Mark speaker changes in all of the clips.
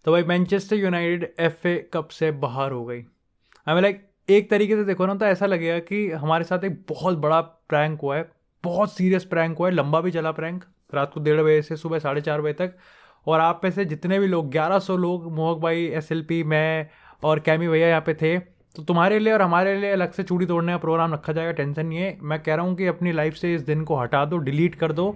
Speaker 1: तो भाई Manchester United FA cup से बाहर हो गई। आई मीन लाइक एक तरीके से देखो ना तो ऐसा लगेगा कि हमारे साथ एक बहुत बड़ा प्रैंक हुआ है, बहुत सीरियस प्रैंक हुआ है, लंबा भी चला प्रैंक, रात को 1:30 बजे से सुबह 4:30 बजे तक। और आप में से जितने भी लोग 1100 लोग, मोहक भाई, SLP, मैं और कैमी भैया यहाँ पे थे। तो तुम्हारे लिए और हमारे लिए अलग से चूड़ी तोड़ने का प्रोग्राम रखा जाएगा, टेंशन नहीं है। मैं कह रहा हूँ कि अपनी लाइफ से इस दिन को हटा दो, डिलीट कर दो।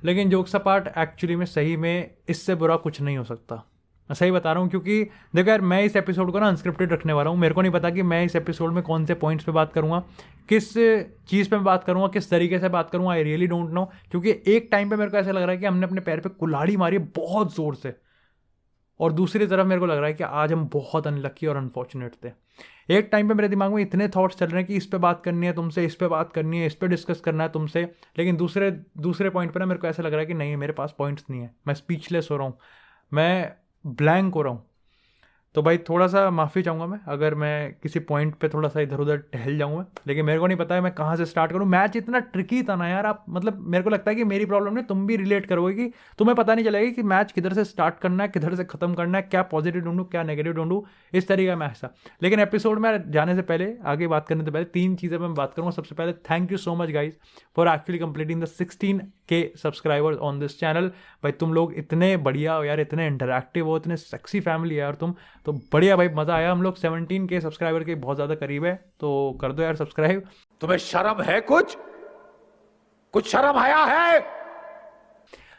Speaker 1: लेकिन जोक्स अपार्ट, एक्चुअली में सही में इससे बुरा कुछ नहीं हो सकता। मैं सही बता रहा हूँ, क्योंकि देखो यार, मैं इस एपिसोड को ना अनस्क्रिप्टेड रखने वाला हूँ। मेरे को नहीं पता कि मैं इस एपिसोड में कौन से पॉइंट्स पे बात करूँगा, किस चीज़ पे बात करूँगा, किस तरीके से बात करूँगा। आई रियली डोंट नो, क्योंकि एक टाइम पे मेरे को ऐसा लग रहा है कि हमने अपने पैर पे कुल्हाड़ी मारी है बहुत ज़ोर से, और दूसरी तरफ मेरे को लग रहा है कि आज हम बहुत अनलकी और अनफॉर्चुनेट थे। एक टाइम पे मेरे दिमाग में इतने थॉट्स चल रहे हैं कि इस पे बात करनी है तुमसे, इस पे बात करनी है, इस पे डिस्कस करना है तुमसे। लेकिन दूसरे दूसरे पॉइंट पे ना मेरे को ऐसा लग रहा है कि नहीं, मेरे पास पॉइंट्स नहीं है, मैं स्पीचलेस हो रहा हूँ, मैं ब्लैंक हो रहा हूँ। तो भाई थोड़ा सा माफ़ी चाहूँगा मैं अगर मैं किसी पॉइंट पे थोड़ा सा इधर उधर टहल जाऊँगा, लेकिन मेरे को नहीं पता है मैं कहाँ से स्टार्ट करूँ। मैच इतना ट्रिकी था ना यार, आप मतलब मेरे को लगता है कि मेरी प्रॉब्लम नहीं, तुम भी रिलेट करोगे कि तुम्हें पता नहीं चलेगा कि मैच किधर से स्टार्ट करना है, किधर से खत्म करना है, क्या पॉजिटिव ढूंढूँ, क्या नेगेटिव ढूंढूँ। इस तरीके का मैच था। लेकिन एपिसोड में जाने से पहले, आगे बात करने से पहले, 3 चीज़ें मैं बात करूँगा। सबसे पहले, thank you so much guys for actually completing the 16K subscribers on this channel. भाई तुम लोग इतने बढ़िया हो यार, इतने इंटरैक्टिव हो, इतने सेक्सी फैमिली है यार तुम। तो बढ़िया भाई, मज़ा आया। हम लोग 17K सब्सक्राइबर के बहुत ज़्यादा करीब है, तो कर दो यार सब्सक्राइब।
Speaker 2: तुम्हें शर्म है? कुछ शर्म आया है?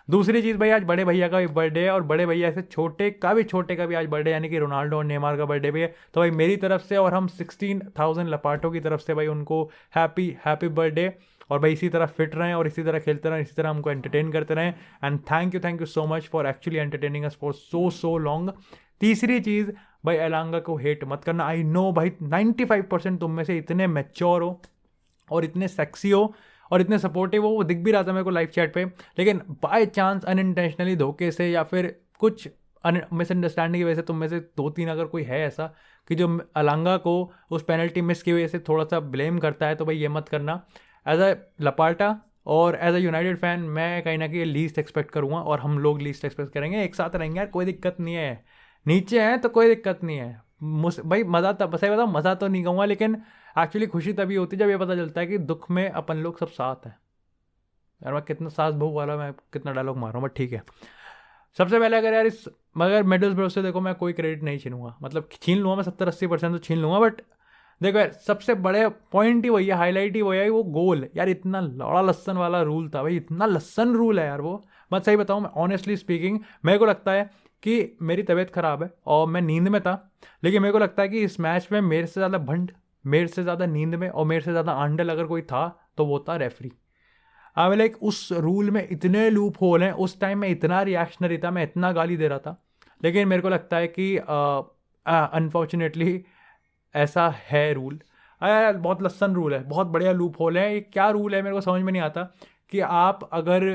Speaker 1: दूसरी चीज़ भाई, आज बड़े भैया का भी बर्थडे है, और बड़े भैया से छोटे का भी आज बर्थडे, यानी कि रोनाल्डो और नेमार का बर्थडे भी है। तो भाई मेरी तरफ से और हम 16,000 लपाटों की तरफ से भाई उनको हैप्पी हैप्पी बर्थडे। और भाई इसी तरह फिट रहें, और इसी तरह खेलते रहें, इसी तरह हमको एंटरटेन करते रहें। And thank you so much for actually entertaining us for so long. तीसरी चीज़ भाई, एलांगा को हेट मत करना। आई नो भाई 95% तुम में से इतने मैच्योर हो और इतने सेक्सी हो और इतने सपोर्टिव हो, वो दिख भी रहा था मेरे को लाइव चैट पे। लेकिन बाय चांस अनइंटेंशनली, धोखे से या फिर कुछ मिसअंडरस्टैंडिंग की वजह से तुम में से 2-3 अगर कोई है ऐसा कि जो अलांगा को उस पेनल्टी मिस की वजह से थोड़ा सा ब्लेम करता है, तो भाई ये मत करना। एज अ लपाटा और एज अ यूनाइटेड फैन मैं कहीं ना कहीं लीस्ट एक्सपेक्ट करूँगा, और हम लोग लीस्ट एक्सपेक्ट करेंगे। एक साथ रहेंगे यार, कोई दिक्कत नहीं है। नीचे हैं तो कोई दिक्कत नहीं है। भाई मज़ा तब, सही बताऊँ, मज़ा तो नहीं कहूँगा, लेकिन एक्चुअली खुशी तभी होती है जब ये पता चलता है कि दुख में अपन लोग सब साथ हैं। यार मैं कितना सास बहू वाला, मैं कितना डायलॉग मार रहा हूँ, बट ठीक है। सबसे पहले अगर यार इस, मगर मेडल्स ब्रो से देखो, मैं कोई क्रेडिट नहीं छीनूंगा, मतलब छीन लूँगा मैं 70-80% तो छीन लूँगा, बट देखो यार सबसे बड़े पॉइंट ही वही है, हाईलाइट ही वही है, वो गोल यार, इतना लौड़ा लस्सन वाला रूल था भाई, इतना लस्सन रूल है यार वो। मैं सही बताऊँ, मैं ऑनेस्टली स्पीकिंग, मेरे को लगता है कि मेरी तबीयत ख़राब है और मैं नींद में था, लेकिन मेरे को लगता है कि इस मैच में मेरे से ज़्यादा भंड, मेरे से ज़्यादा नींद में और मेरे से ज़्यादा आंडल अगर कोई था तो वो था रेफरी। आई लाइक उस रूल में इतने लूप होल हैं, उस टाइम में इतना रिएक्शनरी था, मैं इतना गाली दे रहा था, लेकिन मेरे को लगता है कि अनफॉर्चुनेटली ऐसा है रूल। यार बहुत लस्सन रूल है, बहुत बढ़िया लूप होल है। ये क्या रूल है मेरे को समझ में नहीं आता कि आप अगर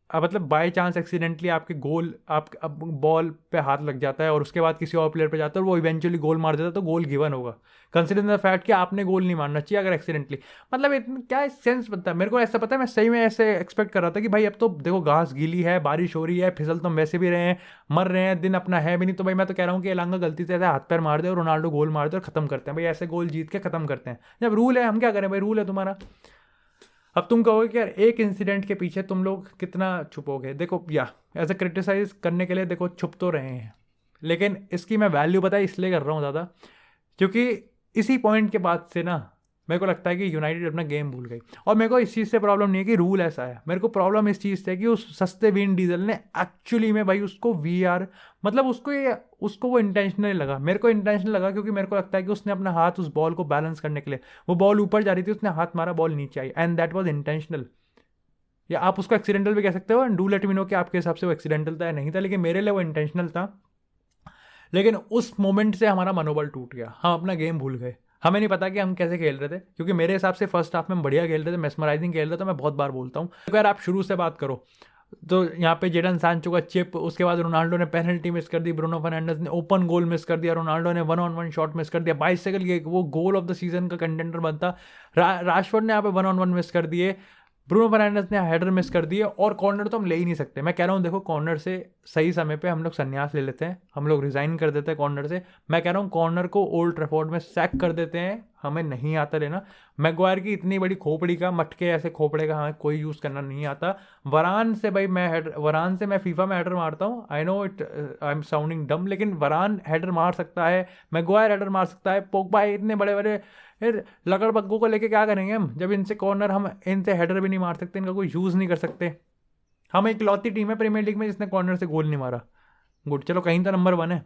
Speaker 1: मतलब बाय चांस एक्सीडेंटली आपके गोल, आप बॉल पे हाथ लग जाता है और उसके बाद किसी और प्लेयर पे जाता है और वो इवेंचुअली गोल मार देता है, तो गोल गिवन होगा, कंसिडर द फैक्ट कि आपने गोल नहीं मारना चाहिए अगर एक्सीडेंटली। मतलब इतना क्या सेंस बनता है? मेरे को ऐसा पता है, मैं सही में ऐसे एक्सपेक्ट कर रहा था कि भाई अब तो देखो घास गीली है, बारिश हो रही है, फिसल तो हम वैसे भी रहे हैं, मर रहे हैं, दिन अपना है भी नहीं, तो भाई मैं तो कह रहा हूँ कि एलांगा गलती से ऐसे हाथ पैर मार दे और रोनाल्डो गोल मार दे और खत्म करते हैं भाई, ऐसे गोल जीत के खत्म करते हैं। जब रूल है हम क्या करें भाई, रूल है तुम्हारा। अब तुम कहोगे कि यार एक इंसिडेंट के पीछे तुम लोग कितना छुपोगे, देखो या ऐसे क्रिटिसाइज करने के लिए देखो छुप तो रहे हैं, लेकिन इसकी मैं वैल्यू पता है इसलिए कर रहा हूँ ज़्यादा, क्योंकि इसी पॉइंट के बाद से ना मेरे को लगता है कि यूनाइटेड अपना गेम भूल गई। और मेरे को इस चीज़ से प्रॉब्लम नहीं है कि रूल ऐसा है, मेरे को प्रॉब्लम इस चीज़ से कि उस सस्ते विन डीजल ने एक्चुअली में भाई उसको VR, मतलब उसको वो इंटेंशनली लगा, मेरे को इंटेंशनल लगा, क्योंकि मेरे को लगता है कि उसने अपना हाथ उस बॉल को बैलेंस करने के लिए, वो बॉल ऊपर जा रही थी, उसने हाथ मारा, बॉल नीचे आई, एंड दैट वाज इंटेंशनल। या आप उसको एक्सीडेंटल भी कह सकते हो, and do let me know कि आपके हिसाब से वो एक्सीडेंटल था या नहीं था, लेकिन मेरे लिए वो इंटेंशनल था। लेकिन उस मोमेंट से हमारा मनोबल टूट गया, हम अपना गेम भूल गए, हमें नहीं पता कि हम कैसे खेल रहे थे, क्योंकि मेरे हिसाब से फर्स्ट हाफ में हम बढ़िया खेल रहे थे, मेस्मराइजिंग खेल रहे थे। मैं बहुत बार बोलता हूँ, अगर आप शुरू से बात करो तो यहाँ पे जेडन सांचो का चिप, उसके बाद रोनाल्डो ने पेनल्टी मिस कर दी, ब्रूनो फर्नांडिस ने ओपन गोल मिस कर दिया, रोनाल्डो ने 1-on-1 शॉट मिस कर दिया, 22 सेकंड के वो गोल ऑफ द सीजन का कंटेंडर बनता। राशफोर्ड ने यहाँ पे 1-on-1 मिस कर दिए, ब्रूनो फर्नांडिस ने हेडर मिस कर दिए, और कॉर्नर तो हम ले ही नहीं सकते। मैं कह रहा हूँ देखो, कॉर्नर से सही समय पे हम लोग संन्यास ले लेते हैं, हम लोग रिजाइन कर देते हैं कॉर्नर से। मैं कह रहा हूँ कॉर्नर को ओल्ड ट्रैफोर्ड में सैक कर देते हैं, हमें नहीं आता लेना। मैगवायर की इतनी बड़ी खोपड़ी का, मटके ऐसे खोपड़े का हमें कोई यूज़ करना नहीं आता। वरान से भाई वरान से मैं फीफा में हेडर मारता हूँ, I know it, I am sounding डम, लेकिन वरान हेडर मार सकता है, मैगवायर हेडर मार सकता है, पोग्बा इतने बड़े बड़े, फिर लकड़ बग्गों को लेके क्या करेंगे हम, जब इनसे कॉर्नर, हम इनसे हेडर भी नहीं मार सकते, इनका कोई यूज़ नहीं कर सकते। हम एक लौती टीम है प्रीमियर लीग में जिसने कॉर्नर से गोल नहीं मारा। गुड, चलो कहीं तो नंबर 1 है।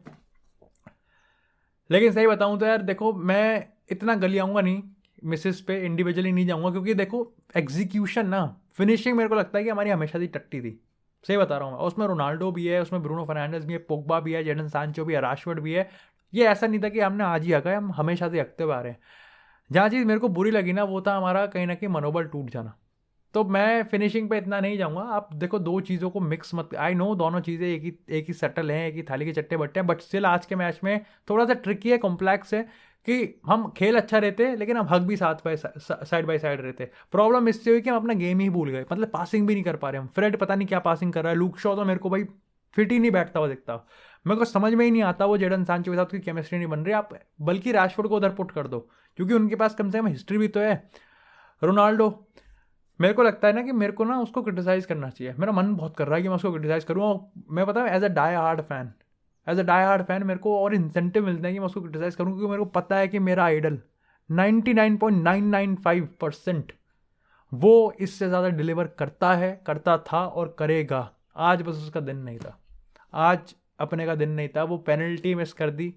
Speaker 1: लेकिन सही बताऊं तो यार देखो, मैं इतना गलियाऊंगा नहीं, मिसेस पे इंडिविजुअली नहीं जाऊंगा, क्योंकि देखो एग्जीक्यूशन ना, फिनिशिंग मेरे को लगता है कि हमारी हमेशा से टट्टी थी। सही बता रहा हूँ मैं, उसमें रोनाल्डो भी है, उसमें ब्रूनो फर्नांडिस भी है, पोग्बा भी है, जेडन सांचो भी है, राशवर्ड भी है। ये ऐसा नहीं था कि हमने आज ही हका है, हम हमेशा से हकते हुए आ रहे हैं। जहाँ चीज़ मेरे को बुरी लगी ना, वो था हमारा कहीं ना कहीं मनोबल टूट जाना। तो मैं फिनिशिंग पे इतना नहीं जाऊंगा। आप देखो, दो चीज़ों को मिक्स मत, आई नो दोनों चीज़ें एक ही सटल हैं, एक ही थाली के चट्टे बट्टे हैं, बट स्टिल आज के मैच में थोड़ा सा ट्रिकी है, कॉम्प्लेक्स है, कि हम खेल अच्छा रहते लेकिन हम हक भी साइड बाय साइड रहते। प्रॉब्लम इससे हुई कि हम अपना गेम ही भूल गए, मतलब पासिंग भी नहीं कर पा रहे हम। फ्रेड पता नहीं क्या पासिंग कर रहा है, लूक शॉ तो मेरे को भाई फिट ही नहीं बैठता हुआ दिखता। मेरे को समझ में ही नहीं आता वो जेडन सांचो के साथ की केमिस्ट्री नहीं बन रही। आप बल्कि रैशफोर्ड को उधर पुट कर दो, क्योंकि उनके पास कम से कम हिस्ट्री भी तो है। रोनाल्डो, मेरे को लगता है ना कि मेरे को ना उसको क्रिटिसाइज करना चाहिए, मेरा मन बहुत कर रहा है कि मैं उसको क्रिटिसाइज करूँ। और मैं पता है, as a die hard fan मेरे को और इंसेंटिव मिलते हैं कि मैं उसको क्रिटिसाइज करूँ, क्योंकि मेरे को पता है कि मेरा आइडल 99.995% वो इससे ज़्यादा डिलीवर करता है, करता था और करेगा। आज बस उसका दिन नहीं था, आज अपने का दिन नहीं था। वो पेनल्टी मिस कर दी।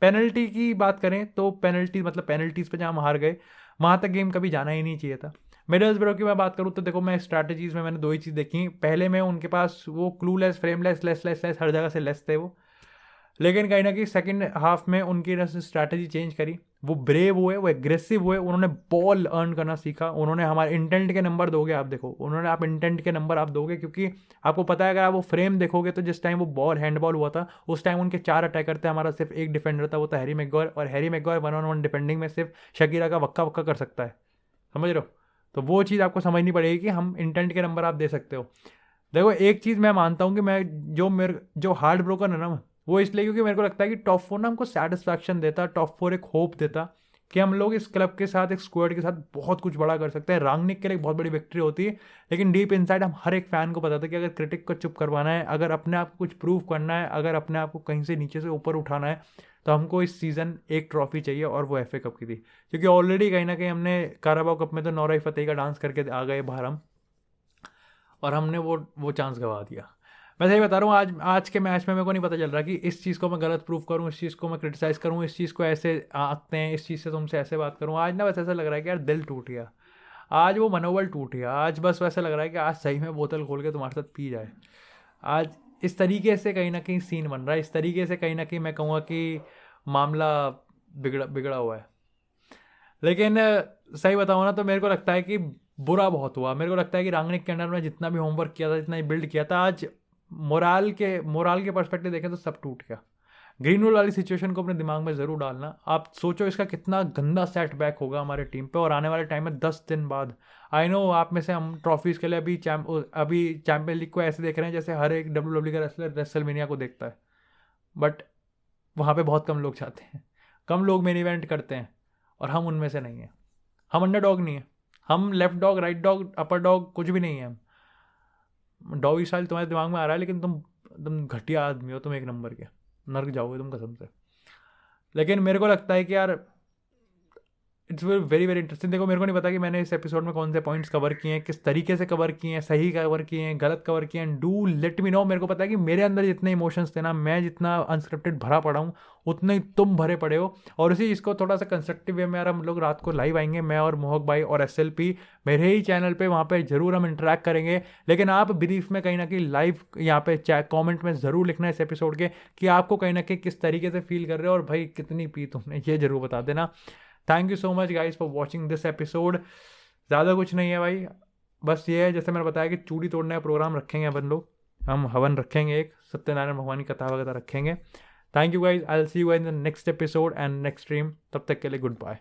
Speaker 1: पेनल्टी की बात करें तो पेनल्टी, मतलब पेनल्टीज पे जहाँ हम हार गए, वहाँ तक गेम कभी जाना ही नहीं चाहिए था। मिडलसब्रो की मैं बात करूँ तो देखो, मैं स्ट्रैटेजीज में मैंने दो ही चीज़ देखी। पहले में उनके पास वो क्लूलेस, फ्रेमलेस, लेस हर जगह से लेस थे वो। लेकिन कहीं ना कहीं सेकंड हाफ में उनकी स्ट्रैटेजी चेंज करी, वो ब्रेव हुए, वो एग्रेसिव हुए, उन्होंने बॉल अर्न करना सीखा। उन्होंने हमारे इंटेंट के नंबर दोगे आप, देखो उन्होंने, आप इंटेंट के नंबर आप दोगे, क्योंकि आपको पता है अगर आप वो फ्रेम देखोगे तो जिस टाइम वो बॉल हैंडबॉल हुआ था उस टाइम उनके 4 अटैकर थे, हमारा सिर्फ एक डिफेंडर था, वो था हैरी मैग्वायर। और हैरी मैग्वायर 1-on-1 डिफेंडिंग में सिर्फ शकीरा का वक्का वक्का कर सकता है, समझ रहे हो। तो वो चीज़ आपको समझनी पड़ेगी कि हम इंटेंट के नंबर आप दे सकते हो। देखो एक चीज़ मैं मानता हूँ कि मैं, जो हार्ट ब्रोकन है ना, वो इसलिए क्योंकि मेरे को लगता है कि टॉप 4 ना हमको सेटिस्फैक्शन देता, टॉप 4 एक होप देता कि हम लोग इस क्लब के साथ, एक स्क्वाड के साथ बहुत कुछ बड़ा कर सकते हैं। रांगनिक के लिए एक बहुत बड़ी विक्ट्री होती है, लेकिन डीप इनसाइड हम हर एक फैन को पता था कि अगर क्रिटिक को चुप करवाना है, अगर अपने आप को कुछ प्रूव करना है, अगर अपने आप को कहीं से नीचे से ऊपर उठाना है, तो हमको इस सीज़न एक ट्रॉफी चाहिए, और वो FA कप की थी। क्योंकि ऑलरेडी कहीं ना कहीं हमने काराबाओ कप में तो नौराई फतेही का डांस करके आ गए बाहर हम, और हमने वो चांस गवा दिया। मैं सही बता रहा हूँ, आज के मैच में मेरे को नहीं पता चल रहा कि इस चीज़ को मैं गलत प्रूफ करूँ, इस चीज़ को मैं क्रिटिसाइज़ करूँ, इस चीज़ को ऐसे आंकते हैं, इस चीज़ से तुमसे ऐसे बात करूँ। आज ना बस ऐसा लग रहा है कि यार दिल टूट गया, आज वो मनोबल टूट गया। आज बस वैसा लग रहा है कि आज सही में बोतल खोल के तुम्हारे साथ पी जाए। आज इस तरीके से कहीं ना कहीं सीन बन रहा है, इस तरीके से कहीं ना कहीं मैं कहूँगा कि मामला बिगड़ा बिगड़ा हुआ है। लेकिन सही बताऊँ ना तो मेरे को लगता है कि बुरा बहुत हुआ। मेरे को लगता है कि रांगनिक के अंडर में जितना भी होमवर्क किया था, जितना भी बिल्ड किया था, आज मोराल के पर्सपेक्टिव देखें तो सब टूट गया। ग्रीनवुड वाली सिचुएशन को अपने दिमाग में ज़रूर डालना। आप सोचो इसका कितना गंदा सेटबैक होगा हमारे टीम पे, और आने वाले टाइम में 10 दिन बाद। आई नो आप में से हम ट्रॉफीज़ के लिए अभी चैंपियन लीग को ऐसे देख रहे हैं जैसे हर एक WWE का रेसलर रेसलमेनिया को देखता है, बट वहाँ पे बहुत कम लोग चाहते हैं, कम लोग मेन इवेंट करते हैं, और हम उनमें से नहीं हैं। हम अंडरडॉग नहीं है, हम लेफ्ट डॉग, राइट डॉग, अपर डॉग कुछ भी नहीं है। हम डॉगी स्टाइल तुम्हारे दिमाग में आ रहा है, लेकिन तुम घटिया आदमी हो, तुम एक नंबर के, नर्क जाओगे तुम कसम से। लेकिन मेरे को लगता है कि यार इट्स वेरी वेरी इंटरेस्टिंग। देखो मेरे को नहीं पता कि मैंने इस एपिसोड में कौन से पॉइंट्स कवर किए हैं, किस तरीके से कवर किए हैं, सही कवर किए हैं, गलत कवर किए हैं। Do let me know. मेरे को पता है कि मेरे अंदर जितने इमोशंस थे ना, मैं जितना अनस्क्रिप्टेड भरा पड़ा हूँ, उतने ही तुम भरे पड़े हो। और इसी इसको थोड़ा सा कंस्ट्रक्टिव वे में यार हम लोग रात को लाइव आएंगे, मैं और मोहक भाई और SLP मेरे ही चैनल पे, वहाँ पे जरूर हम इंटरेक्ट करेंगे। लेकिन आप ब्रीफ में कहीं ना कहीं लाइव यहाँ पे कॉमेंट में ज़रूर लिखना इस एपिसोड के कि आपको कहीं ना कहीं किस तरीके से फील कर रहे हो, और भाई कितनी पी तुमने, ये जरूर बता देना। Thank you so much guys for watching this episode. ज़्यादा कुछ नहीं है भाई, बस ये है जैसे मैंने बताया कि चूड़ी तोड़ने का प्रोग्राम रखेंगे अपन लोग, हम हवन रखेंगे, एक सत्यनारायण भगवान की कथा वगैरह रखेंगे। Thank you guys, I will see you in the next episode and next stream. तब तक के लिए गुड बाय।